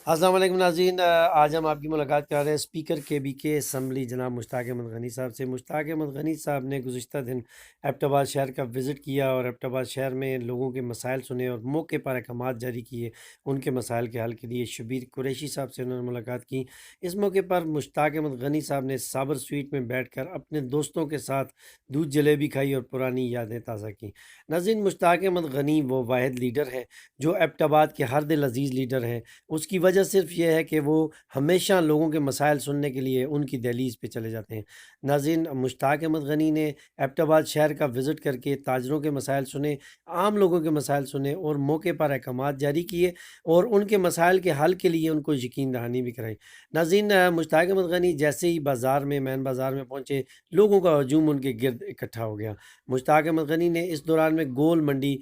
السلام علیکم ناظرین، آج ہم آپ کی ملاقات کر رہے ہیں اسپیکر کے بی کے اسمبلی جناب مشتاق احمد غنی صاحب سے۔ مشتاق احمد غنی صاحب نے گزشتہ دن ایبٹ آباد شہر کا وزٹ کیا اور ایبٹ آباد شہر میں لوگوں کے مسائل سنے اور موقع پر احکامات جاری کیے ان کے مسائل کے حل کے لیے۔ شبیر قریشی صاحب سے انہوں نے ملاقات کی۔ اس موقع پر مشتاق احمد غنی صاحب نے صابر سویٹ میں بیٹھ کر اپنے دوستوں کے ساتھ دودھ جلیبی کھائی اور پرانی یادیں تازہ کیں۔ ناظرین، مشتاق احمد غنی وہ واحد لیڈر ہے جو ایبٹ آباد کے ہر دل عزیز لیڈر ہیں۔ اس کی وجہ صرف یہ ہے کہ وہ ہمیشہ لوگوں کے مسائل سننے کے لیے ان کی دہلیز پہ چلے جاتے ہیں۔ ناظرین، مشتاق احمد غنی نے ایبٹ آباد شہر کا وزٹ کر کے تاجروں کے مسائل سنے، عام لوگوں کے مسائل سنے اور موقع پر احکامات جاری کیے اور ان کے مسائل کے حل کے لیے ان کو یقین دہانی بھی کرائی۔ ناظرین، مشتاق احمد غنی جیسے ہی بازار میں مین بازار میں پہنچے، لوگوں کا ہجوم ان کے گرد اکٹھا ہو گیا۔ مشتاق احمد غنی نے اس دوران میں گول منڈی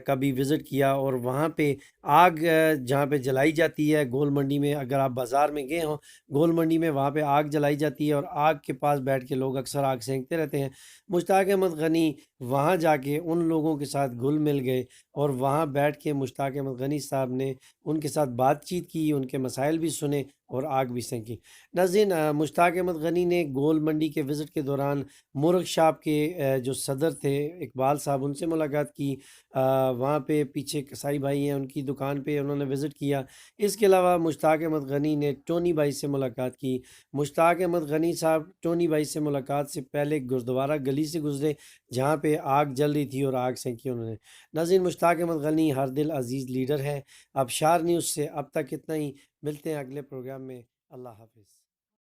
کا بھی وزٹ کیا اور وہاں پہ آگ جہاں پہ جلائی جاتی ہے گول منڈی میں، اگر آپ بازار میں گئے ہوں گول منڈی میں، وہاں پہ آگ جلائی جاتی ہے اور آگ کے پاس بیٹھ کے لوگ اکثر آگ سینکتے رہتے ہیں۔ مشتاق احمد غنی وہاں جا کے ان لوگوں کے ساتھ گھل مل گئے اور وہاں بیٹھ کے مشتاق احمد غنی صاحب نے ان کے ساتھ بات چیت کی، ان کے مسائل بھی سنے اور آگ بھی سینکی۔ ناظرین، مشتاق احمد غنی نے گول منڈی کے وزٹ کے دوران مرغ شاپ کے جو صدر تھے اقبال صاحب، ان سے ملاقات کی۔ وہاں پہ پیچھے کسائی بھائی ہیں، ان کی دکان پہ انہوں نے وزٹ کیا۔ اس کے علاوہ مشتاق احمد غنی نے ٹونی بھائی سے ملاقات کی۔ مشتاق احمد غنی صاحب ٹونی بھائی سے ملاقات سے پہلے گردوارہ گلی سے گزرے جہاں پہ آگ جل رہی تھی اور آگ سینکی انہوں نے۔ ناظرین، مشتاق احمد غنی ہر دل عزیز لیڈر ہے۔ ابشار نیوز سے اب تک اتنا ہی، ملتے ہیں اگلے پروگرام میں۔ اللہ حافظ۔